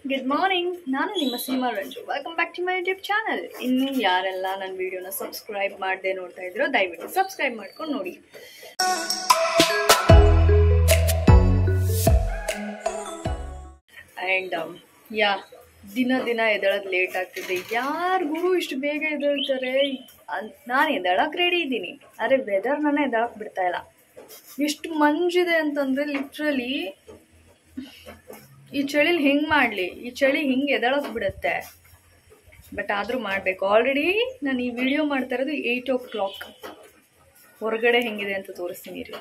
Good morning. ನಾನು ನಿಮ್ಮ Seema Ranju. Welcome back to my YouTube channel. ಇನ್ನು ಯಾರೆಲ್ಲ ನನ್ನ ವಿಡಿಯೋನ ಸಬ್ಸ್ಕ್ರೈಬ್ ಮಾಡದೆ ನೋಡ್ತಾ ಇದ್ರೋ ದಯವಿಟ್ಟು ಸಬ್ಸ್ಕ್ರೈಬ್ ಮಾಡ್ಕೊಂಡು ನೋಡಿ. ಆ್ಯಂಡ್ ದಿನ ದಿನ ಎದ್ದೇಳೋದು ಲೇಟ್ ಆಗ್ತಿದೆ. ಯಾರಿಗೂ ಇಷ್ಟು ಬೇಗ ಎದ್ದೇಳ್ತಾರೆ? ನಾನು ಎದ್ದೇಳಕ್ಕೆ ರೆಡಿ ಇದ್ದೀನಿ, ಆದರೆ ವೆದರ್ ನನ್ನ ಎದ್ದೇಳಕ್ಕೆ ಬಿಡ್ತಾ ಇಲ್ಲ. ಎಷ್ಟು ಮಂಜಿದೆ ಅಂತಂದರೆ ಲಿಟ್ರಲಿ ಈ ಚಳಿಲಿ ಹೆಂಗೆ ಮಾಡಲಿ? ಈ ಚಳಿ ಹಿಂಗೆ ಎದ್ದೇಳಕ್ಕೆ ಬಿಡುತ್ತೆ. ಬಟ್ ಆದರೂ ಮಾಡಬೇಕು. ಆಲ್ರೆಡಿ ನಾನು ಈ ವಿಡಿಯೋ ಮಾಡ್ತಾ ಇರೋದು 8 o'clock. ಹೊರಗಡೆ ಹೆಂಗಿದೆ ಅಂತ ತೋರಿಸ್ತೀನಿ ರೀ.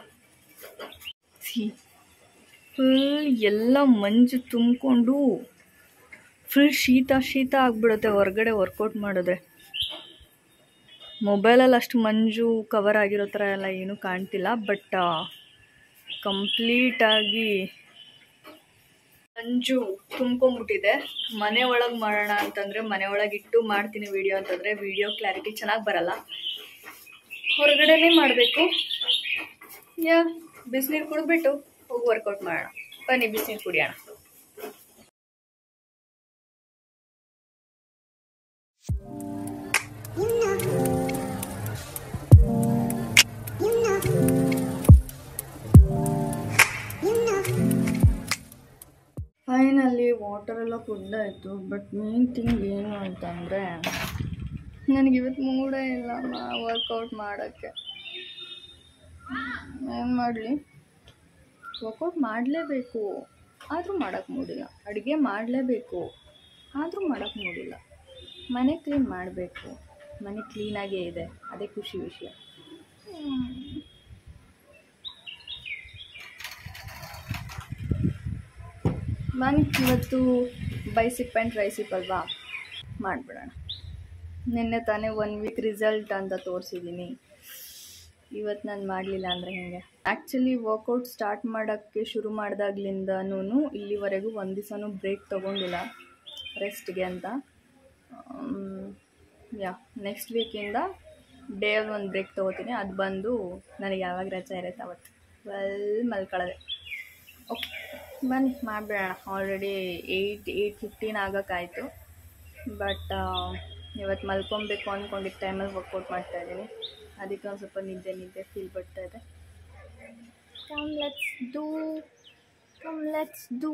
ಫುಲ್ ಎಲ್ಲ ಮಂಜು ತುಂಬಿಕೊಂಡು ಫುಲ್ ಶೀತ ಆಗಿಬಿಡುತ್ತೆ ಹೊರಗಡೆ ವರ್ಕೌಟ್ ಮಾಡಿದ್ರೆ. ಮೊಬೈಲಲ್ಲಿ ಅಷ್ಟು ಮಂಜು ಕವರ್ ಆಗಿರೋ ಥರ ಎಲ್ಲ ಏನೂ ಕಾಣ್ತಿಲ್ಲ, ಬಟ್ ಕಂಪ್ಲೀಟಾಗಿ ಮಂಜು ತುಂಬ್ಕೊಂಡ್ಬಿಟ್ಟಿದೆ. ಮನೆ ಒಳಗೆ ಮಾಡೋಣ ಅಂತಂದರೆ ಮನೆ ಒಳಗೆ ಇಟ್ಟು ಮಾಡ್ತೀನಿ ವಿಡಿಯೋ ಅಂತಂದರೆ ವಿಡಿಯೋ ಕ್ಲಾರಿಟಿ ಚೆನ್ನಾಗಿ ಬರಲ್ಲ. ಹೊರಗಡೆನೇ ಮಾಡಬೇಕು. ಬಿಸಿನೀರು ಕುಡಿದ್ಬಿಟ್ಟು ಹೋಗಿ ವರ್ಕೌಟ್ ಮಾಡೋಣ. ಬನ್ನಿ ಬಿಸಿನೀರು ಕುಡಿಯೋಣ. ಫೈನಲ್ಲಿ ವಾಟರ್ ಎಲ್ಲ ಕುಡ್ದಾಯಿತು. ಬಟ್ ಮೇನ್ ಥಿಂಗ್ ಏನು ಅಂತಂದರೆ ನನಗಿವತ್ತು ಮೂಡೇ ಇಲ್ಲ ವರ್ಕೌಟ್ ಮಾಡೋಕ್ಕೆ. ಏನು ಮಾಡಲಿ? ವರ್ಕೌಟ್ ಮಾಡಲೇಬೇಕು, ಆದರೂ ಮಾಡೋಕ್ಕೆ ಮೂಡಿಲ್ಲ. ಅಡುಗೆ ಮಾಡಲೇಬೇಕು, ಆದರೂ ಮಾಡೋಕ್ಕೆ ಮೂಡಿಲ್ಲ. ಮನೆ ಕ್ಲೀನ್ ಮಾಡಬೇಕು, ಮನೆ ಕ್ಲೀನಾಗೇ ಇದೆ, ಅದೇ ಖುಷಿ ವಿಷಯ. ನಾನು ಇವತ್ತು ಬೈಸಿಪ್ ಆ್ಯಂಡ್ ಟ್ರೈಸಿಪ್ ಅಲ್ವಾ, ಮಾಡಿಬಿಡೋಣ. ನಿನ್ನೆ ತಾನೇ 1 week ರಿಸಲ್ಟ್ ಅಂತ ತೋರಿಸಿದ್ದೀನಿ. ಇವತ್ತು ನಾನು ಮಾಡಲಿಲ್ಲ ಅಂದರೆ ಹೇಗೆ? ಆ್ಯಕ್ಚುಲಿ ವರ್ಕೌಟ್ ಸ್ಟಾರ್ಟ್ ಮಾಡೋಕ್ಕೆ ಶುರು ಮಾಡಿದಾಗ್ಲಿಂದನೂ ಇಲ್ಲಿವರೆಗೂ ಒಂದು ದಿವಸನೂ ಬ್ರೇಕ್ ತೊಗೊಂಡಿಲ್ಲ ರೆಸ್ಟ್ಗೆ ಅಂತ. ನೆಕ್ಸ್ಟ್ ವೀಕಿಂದ ಡೇಯಲ್ಲಿ ಒಂದು ಬ್ರೇಕ್ ತೊಗೋತೀನಿ. ಅದು ಬಂದು ನನಗೆ ಯಾವಾಗ ರಜೆ ಇರುತ್ತೆ ಅವತ್ತು ಮಲ್ಕೊಳ್ಳೋದೆ. ಓಕೆ, ಬನ್ನಿ ಮಾಡಿಬಿಡೋಣ. ಆಲ್ರೆಡಿ 8:15 ಆಗೋಕ್ಕಾಯಿತು. ಬಟ್ ಇವತ್ತು ಮಲ್ಕೊಬೇಕು ಅಂದ್ಕೊಂಡಿದ್ದ ಟೈಮಲ್ಲಿ ವರ್ಕೌಟ್ ಮಾಡ್ತಾಯಿದ್ದೀನಿ. ಅದಕ್ಕೆ ಒಂದು ಸ್ವಲ್ಪ ನಿದ್ದೆ ಫೀಲ್ ಬರ್ತಾಯಿದೆ. Come let's do.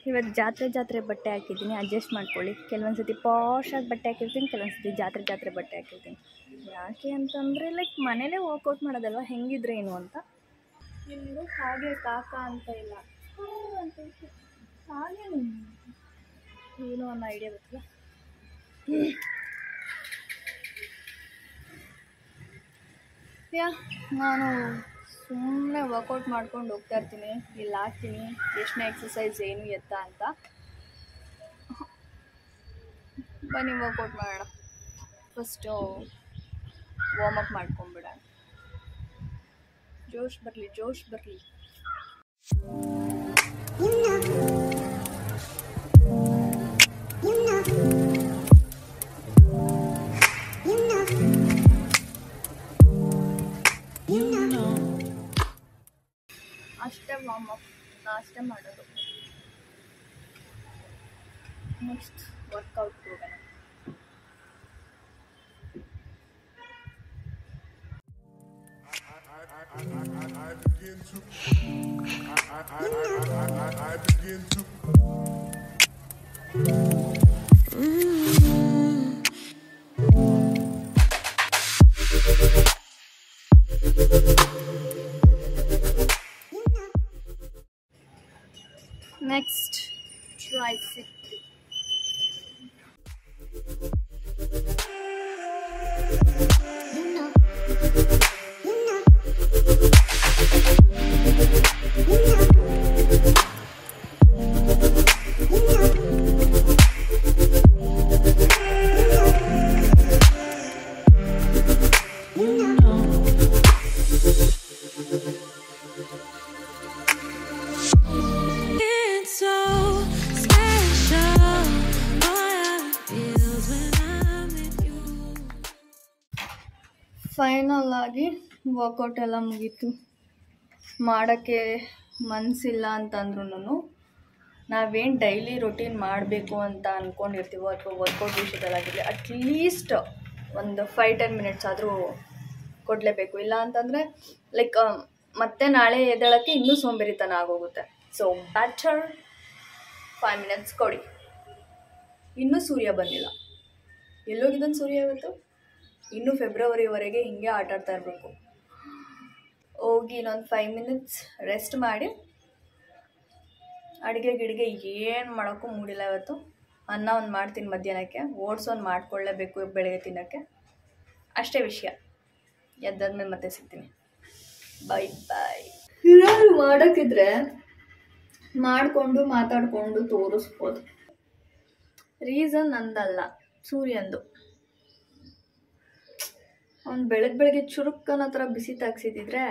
ಇವತ್ತು ಜಾತ್ರೆ ಬಟ್ಟೆ ಹಾಕಿದ್ದೀನಿ, ಅಡ್ಜಸ್ಟ್ ಮಾಡ್ಕೊಳ್ಳಿ. ಕೆಲವೊಂದು ಸತಿ ಪಾಶಾಗಿ ಬಟ್ಟೆ ಹಾಕಿರ್ತೀನಿ, ಕೆಲವೊಂದು ಸತಿ ಜಾತ್ರೆ ಬಟ್ಟೆ ಹಾಕಿರ್ತೀನಿ. ಯಾಕೆ ಅಂತಂದರೆ ಲೈಕ್ ಮನೇಲೇ ವರ್ಕೌಟ್ ಮಾಡೋದಲ್ವ, ಹೆಂಗಿದ್ರೆ ಏನು ಅಂತ. ನಿಮಗೂ ಹಾಗೆ ಕಾಕ ಅಂತ ಇಲ್ಲ, ಹಾಗೆ ಏನೋ ಅನ್ನೋ ಐಡಿಯಾ ಗೊತ್ತಿಲ್ಲ. ನಾನು ಸುಮ್ಮನೆ ವರ್ಕೌಟ್ ಮಾಡ್ಕೊಂಡು ಹೋಗ್ತಾ ಇರ್ತೀನಿ. ಇಲ್ಲಿ ಹಾಕ್ತೀನಿ ಎಷ್ಟನೇ ಎಕ್ಸಸೈಸ್ ಏನು ಎತ್ತ ಅಂತ. ಬನ್ನಿ ವರ್ಕೌಟ್ ಮಾಡೋಣ. First warm up ಮಾಡ್ಕೊಂಬಿಡೋಣ. ಜೋಶ್ ಬರಲಿ. ಅಷ್ಟೇ ವಾರ್ಮಪ್, ಅಷ್ಟೇ ಮಾಡೋದು. ನೆಕ್ಸ್ಟ್ ವರ್ಕೌಟ್ ಹೋಗೋಣ. Next, tricep. ಫೈನಲ್ ಆಗಿ ವರ್ಕೌಟ್ ಎಲ್ಲ ಮುಗೀತು. ಮಾಡೋಕ್ಕೆ ಮನಸ್ಸಿಲ್ಲ ಅಂತಂದ್ರೂ ನಾವೇನು ಡೈಲಿ ರೊಟೀನ್ ಮಾಡಬೇಕು ಅಂತ ಅಂದ್ಕೊಂಡಿರ್ತೀವೋ ಅಥವಾ ವರ್ಕೌಟ್ ವಿಷಯದಲ್ಲಾಗಿರಲಿ ಅಟ್ಲೀಸ್ಟ್ ಒಂದು 5-10 ಮಿನಿಟ್ಸ್ ಆದರೂ ಕೊಡಲೇಬೇಕು. ಇಲ್ಲ ಅಂತಂದರೆ ಲೈಕ್ ಮತ್ತೆ ನಾಳೆ ಎದ್ದೇಳೋಕ್ಕೆ ಇನ್ನೂ ಸೋಂಬೇರಿತನ ಆಗೋಗುತ್ತೆ. ಸೊ ಬ್ಯಾಟರ್ 5 ಮಿನಿಟ್ಸ್ ಕೊಡಿ. ಇನ್ನೂ ಸೂರ್ಯ ಬಂದಿಲ್ಲ. ಎಲ್ಲೋಗಿದ್ದಾನೆ ಸೂರ್ಯ ಇವತ್ತು? ಇನ್ನೂ ಫೆಬ್ರವರಿವರೆಗೆ ಹಿಂಗೆ ಆಟಾಡ್ತಾ ಇರಬೇಕು. ಹೋಗಿ ಇನ್ನೊಂದು 5 ಮಿನಿಟ್ಸ್ ರೆಸ್ಟ್ ಮಾಡಿ ಅಡುಗೆ ಗಿಡಿಗೆ ಏನು ಮಾಡೋಕ್ಕೂ ಮೂಡಿಲ್ಲ ಇವತ್ತು. ಅನ್ನ ಒಂದು ಮಾಡ್ತೀನಿ ಮಧ್ಯಾಹ್ನಕ್ಕೆ, ಓಟ್ಸ್ ಒಂದು ಮಾಡ್ಕೊಳ್ಳೇಬೇಕು ಬೆಳಗ್ಗೆ ತಿನ್ನೋಕ್ಕೆ. ಅಷ್ಟೇ ವಿಷಯ. ಎದ್ದಾದ್ಮೇಲೆ ಮತ್ತೆ ಸಿಗ್ತೀನಿ. ಬಾಯ್ ಬಾಯ್. ಏನಾದ್ರು ಮಾಡೋಕ್ಕಿದ್ರೆ ಮಾಡಿಕೊಂಡು ಮಾತಾಡಿಕೊಂಡು ತೋರಿಸ್ಬೋದು. ರೀಸನ್ ನಂದಲ್ಲ, ಸೂರ್ಯಂದು. ಅವ್ನು ಬೆಳಗ್ಗೆ ಚುರುಕ್ಕನ ಥರ ಬಿಸಿ ತಾಗಿಸಿದ್ರೆ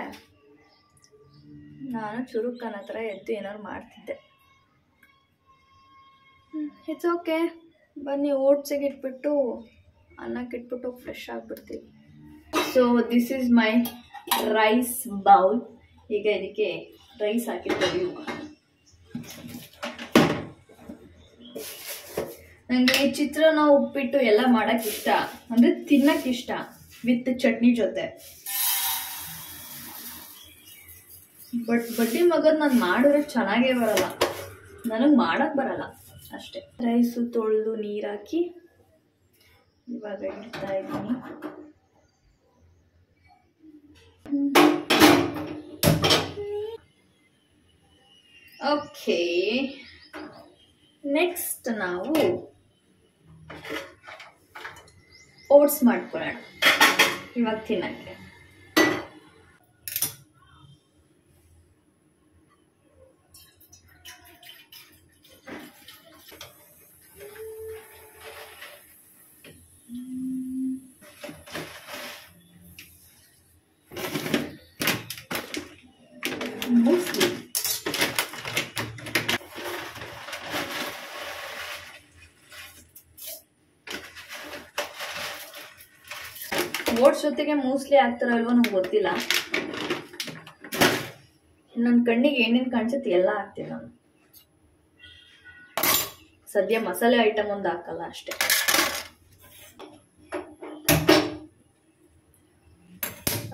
ನಾನು ಚುರುಕ್ಕನ ಥರ ಎದ್ದು ಏನಾದ್ರು ಮಾಡ್ತಿದ್ದೆ. It's okay. ಬನ್ನಿ ಓಟ್ಸಿಗೆ ಇಟ್ಬಿಟ್ಟು ಅನ್ನಕ್ಕೆ ಇಟ್ಬಿಟ್ಟು ಫ್ರೆಶ್ ಆಗಿಬಿಡ್ತೀವಿ. So this is my rice bowl. ಈಗ ಇದಕ್ಕೆ ರೈಸ್ ಹಾಕಿರ್ತೀವಿ. ನನಗೆ ಚಿತ್ರಾನ್ನ ಉಪ್ಪಿಟ್ಟು ಎಲ್ಲ ಮಾಡೋಕ್ಕೆ ಇಷ್ಟ, ಅಂದರೆ ತಿನ್ನಕ್ಕೆ ಇಷ್ಟ ವಿತ್ ಚಟ್ನಿ ಜೊತೆ. ಬಟ್ ಬಡ್ಡಿ ಮಗದ್ ನಾನು ಮಾಡಿದ್ರೆ ಚೆನ್ನಾಗೇ ಬರಲ್ಲ, ನನಗೆ ಮಾಡೋಕ್ಕೆ ಬರಲ್ಲ ಅಷ್ಟೇ. ರೈಸು ತೊಳೆದು ನೀರು ಹಾಕಿ ಇವಾಗ ಇಡ್ತಾ ಇದ್ದೀನಿ. ಓಕೆ, ನೆಕ್ಸ್ಟ್ ನಾವು ಓಟ್ಸ್ ಮಾಡ್ಕೊಳ್ಳೋಣ ಇವಾಗ ತಿನ್ನಕ್ಕೆ. ಓಟ್ಸ್ ಜೊತೆಗೆ ಮೂಸ್ಲಿ ಹಾಕ್ತಾರಲ್ವ ನಂಗೆ ಗೊತ್ತಿಲ್ಲ. ನನ್ನ ಕಣ್ಣಿಗೆ ಏನೇನು ಕಾಣಿಸುತ್ತೆ ಎಲ್ಲ ಹಾಕ್ತೀನಿ ನಾನು. ಸದ್ಯ ಮಸಾಲೆ ಐಟಮ್ ಒಂದು ಹಾಕಲ್ಲ ಅಷ್ಟೇ.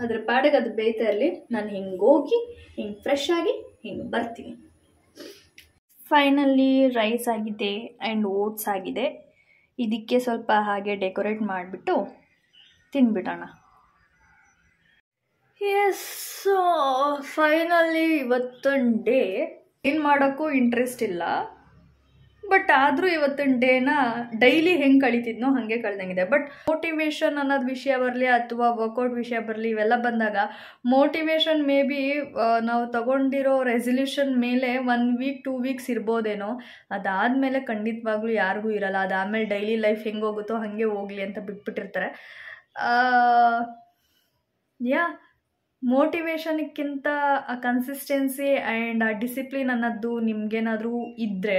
ಅದ್ರ ಪಾಡಿಗೆ ಅದು ಬೇಯ್ತಾ ಇರಲಿ. ನಾನು ಹಿಂಗೆ ಹೋಗಿ ಹಿಂಗೆ ಫ್ರೆಶ್ ಆಗಿ ಹಿಂಗೆ ಬರ್ತೀನಿ. ಫೈನಲಿ ರೈಸ್ ಆಗಿದೆ ಆ್ಯಂಡ್ ಓಟ್ಸ್ ಆಗಿದೆ. ಇದಕ್ಕೆ ಸ್ವಲ್ಪ ಹಾಗೆ ಡೆಕೋರೇಟ್ ಮಾಡಿಬಿಟ್ಟು ತಿನ್ಬಿಡೋಣ. ಎಸ್, ಫೈನಲಿ ಇವತ್ತೊಂದು ಡೇ ಏನು ಮಾಡೋಕ್ಕೂ ಇಂಟ್ರೆಸ್ಟ್ ಇಲ್ಲ. ಬಟ್ ಆದರೂ ಇವತ್ತಿನ ಡೇನ ಡೈಲಿ ಹೆಂಗೆ ಕಳೀತಿದ್ನೋ ಹಾಗೆ ಕಳೆದಂಗಿದೆ. ಬಟ್ ಮೋಟಿವೇಶನ್ ಅನ್ನೋದು ವಿಷಯ ಬರಲಿ ಅಥವಾ ವರ್ಕೌಟ್ ವಿಷಯ ಬರಲಿ, ಇವೆಲ್ಲ ಬಂದಾಗ ಮೋಟಿವೇಶನ್ ಮೇ ಬಿ ನಾವು ತಗೊಂಡಿರೋ ರೆಸಲ್ಯೂಷನ್ ಮೇಲೆ 1 ವೀಕ್ 2 ವೀಕ್ಸ್ ಇರ್ಬೋದೇನೋ. ಅದಾದಮೇಲೆ ಖಂಡಿತವಾಗ್ಲೂ ಯಾರಿಗೂ ಇರಲ್ಲ. ಅದಾದಮೇಲೆ ಡೈಲಿ ಲೈಫ್ ಹೆಂಗೆ ಹೋಗುತ್ತೋ ಹಾಗೆ ಹೋಗಲಿ ಅಂತ ಬಿಟ್ಬಿಟ್ಟಿರ್ತಾರೆ. ಮೋಟಿವೇಶನ್ಕ್ಕಿಂತ ಆ ಕನ್ಸಿಸ್ಟೆನ್ಸಿ ಆ್ಯಂಡ್ ಆ ಡಿಸಿಪ್ಲಿನ್ ಅನ್ನೋದು ನಿಮ್ಗೇನಾದರೂ ಇದ್ದರೆ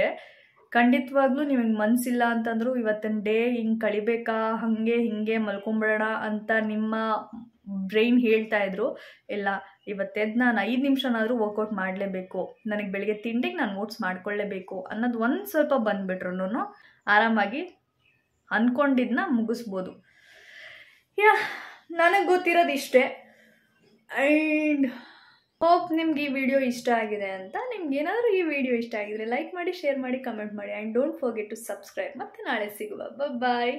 ಖಂಡಿತವಾಗ್ಲೂ ನಿಮಗೆ ಮನಸ್ಸಿಲ್ಲ ಅಂತಂದರೂ ಇವತ್ತಿನ ಡೇ ಹಿಂಗೆ ಕಳಿಬೇಕಾ, ಹಾಗೆ ಹಿಂಗೆ ಮಲ್ಕೊಂಬಿಡೋಣ ಅಂತ ನಿಮ್ಮ ಬ್ರೈನ್ ಹೇಳ್ತಾ ಇದ್ರು. ಇಲ್ಲ, ಇವತ್ತೆದ್ದು ನಾನು 5 ನಿಮಿಷನಾದರೂ ವರ್ಕೌಟ್ ಮಾಡಲೇಬೇಕು, ನನಗೆ ಬೆಳಗ್ಗೆ ತಿಂಡಿಗೆ ನಾನು ಓಟ್ಸ್ ಮಾಡ್ಕೊಳ್ಳೇಬೇಕು ಅನ್ನೋದು ಒಂದು ಸ್ವಲ್ಪ ಬಂದುಬಿಟ್ರು ಆರಾಮಾಗಿ ಅಂದ್ಕೊಂಡಿದ್ದನ್ನ ಮುಗಿಸ್ಬೋದು. ನನಗೆ ಗೊತ್ತಿರೋದು ಇಷ್ಟೇ. ಆ್ಯಂಡ್ ಹೋಪ್ ನಿಮ್ಗೆ ಈ ವಿಡಿಯೋ ಇಷ್ಟ ಆಗಿದೆ ಅಂತ. ನಿಮ್ಗೆ ಏನಾದರೂ ಈ ವಿಡಿಯೋ ಇಷ್ಟ ಆಗಿದ್ರೆ ಲೈಕ್ ಮಾಡಿ, ಶೇರ್ ಮಾಡಿ, ಕಮೆಂಟ್ ಮಾಡಿ and don't forget to subscribe. ಮತ್ತೆ ನಾಳೆ ಸಿಗುವ. ಬಾಯ್.